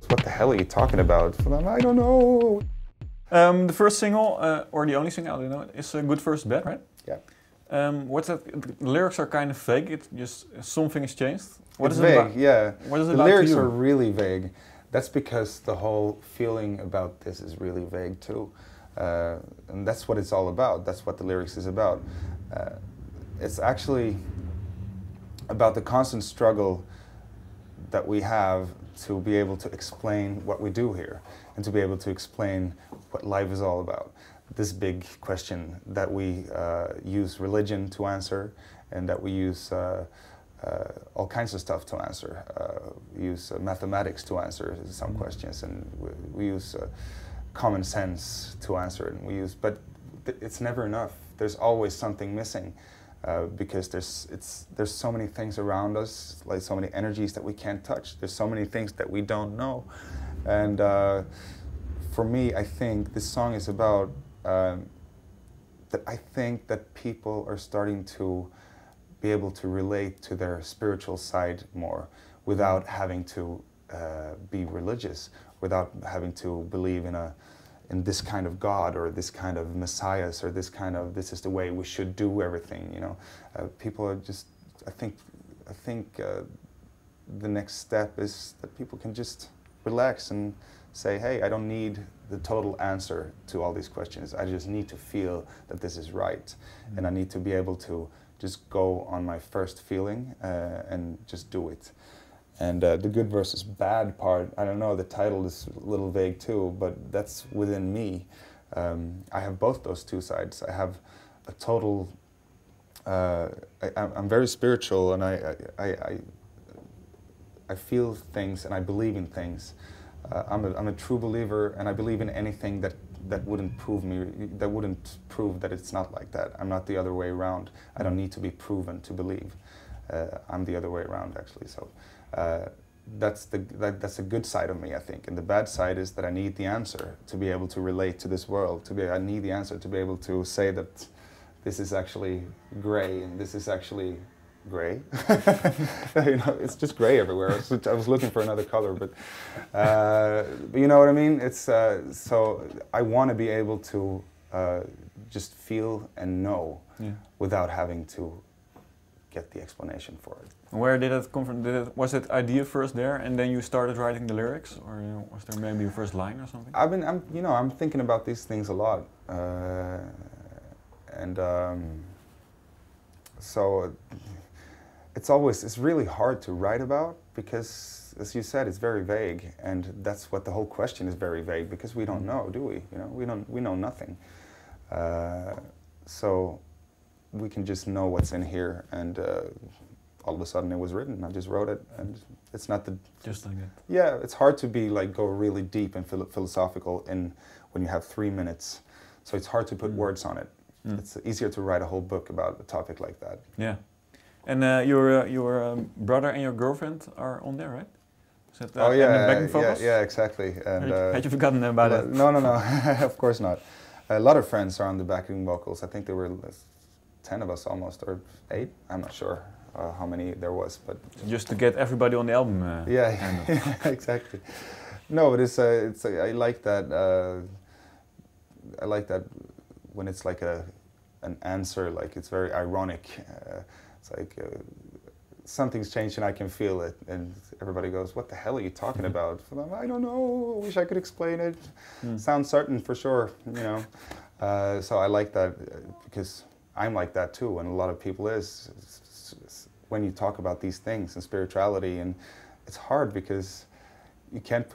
what the hell are you talking about? I don't know. The first single, or the only single, I don't know, is Good First Bad, right? Yeah. What's that? The lyrics are kind of vague. It's just something has changed. What It's is it vague, about? yeah. What is it the about lyrics to you? are really vague. That's because the whole feeling about this is really vague too. And that's what it's all about. That's what the lyrics is about. It's actually about the constant struggle that we have to be able to explain what we do here and to be able to explain what life is all about. This big question that we use religion to answer and that we use all kinds of stuff to answer. We use mathematics to answer some questions, and we use common sense to answer it. And we use, but it's never enough. There's always something missing because there's so many things around us, like so many energies that we can't touch. There's so many things that we don't know, and for me, I think this song is about that. I think that people are starting to be able to relate to their spiritual side more without having to be religious, without having to believe in this kind of God or this kind of messiahs or this is the way we should do everything. You know, people are just. I think the next step is that people can just relax and say, hey, I don't need the total answer to all these questions. I just need to feel that this is right, and I need to be able to just go on my first feeling and just do it. And the good versus bad part, I don't know, the title is a little vague too, but that's within me. I have both those two sides. I have a total, I'm very spiritual, and I feel things and I believe in things. I'm a true believer, and I believe in anything that wouldn't prove that it's not like that. I'm not the other way around. I don't need to be proven to believe. I'm the other way around, actually. So that's a good side of me, I think. And the bad side is that I need the answer to be able to relate to this world. I need the answer to be able to say that this is actually gray and this is actually gray. You know, it's just gray everywhere. I was looking for another color, but you know what I mean? It's so I want to be able to just feel and know without having to get the explanation for it. Where did it come from? Was that idea first there, and then you started writing the lyrics, or was there maybe a first line or something? I'm thinking about these things a lot, and so. It's really hard to write about because, as you said, it's very vague, and that's what the whole question is, very vague, because we don't know, do we? You know, we know nothing. So we can just know what's in here, and all of a sudden it was written. I just wrote it, and it's not the just like that. Yeah, it's hard to be go really deep and philosophical when you have 3 minutes. So it's hard to put words on it. It's easier to write a whole book about a topic like that. Yeah. And your brother and your girlfriend are on there, right? Is that, oh yeah, and the backing vocals? yeah, exactly. And had you forgotten about it? No, of course not. A lot of friends are on the backing vocals. I think there were 10 of us almost, or 8. I'm not sure how many there was, but just to get everybody on the album. Yeah, exactly. No, but I like that. I like that when it's like an answer, like it's very ironic. It's like something's changed and I can feel it, and everybody goes, "What the hell are you talking about?" I don't know. I wish I could explain it. Sounds certain for sure, you know. So I like that because I'm like that too, and a lot of people is. When you talk about these things and spirituality, and it's hard because you can't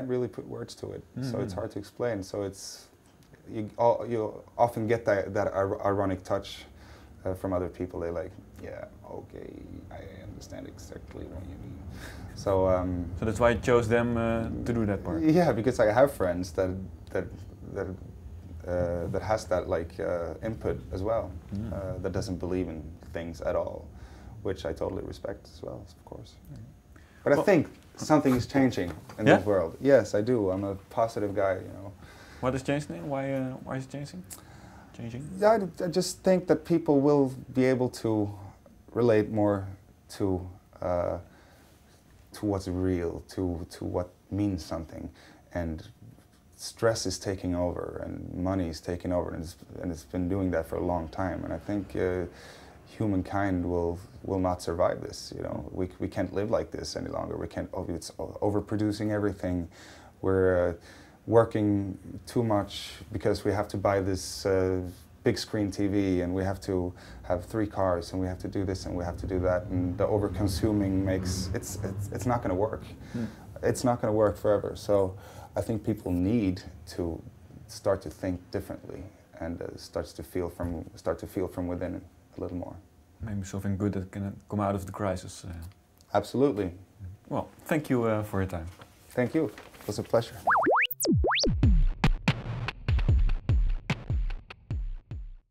really put words to it. So it's hard to explain. So you often get that ironic touch from other people. They like, yeah, okay, I understand exactly what you mean. So so that's why I chose them to do that part. Yeah, because I have friends that has that input as well. That doesn't believe in things at all, which I totally respect as well, of course. But I think something is changing in this world. Yes, I do. I'm a positive guy, you know. What is changing? Why is it changing? Yeah, I just think that people will be able to relate more to what's real, to what means something, and stress is taking over, and money is taking over, and it's been doing that for a long time. And I think humankind will not survive this. You know, we can't live like this any longer. We can't. It's overproducing everything. We're working too much because we have to buy this big screen TV, and we have to have 3 cars, and we have to do this, and we have to do that, and the over-consuming makes it's not going to work. It's not going to work forever. So I think people need to start to think differently, and start to feel from within a little more. Maybe something good that can come out of the crisis. Absolutely. Well, thank you for your time. Thank you. It was a pleasure.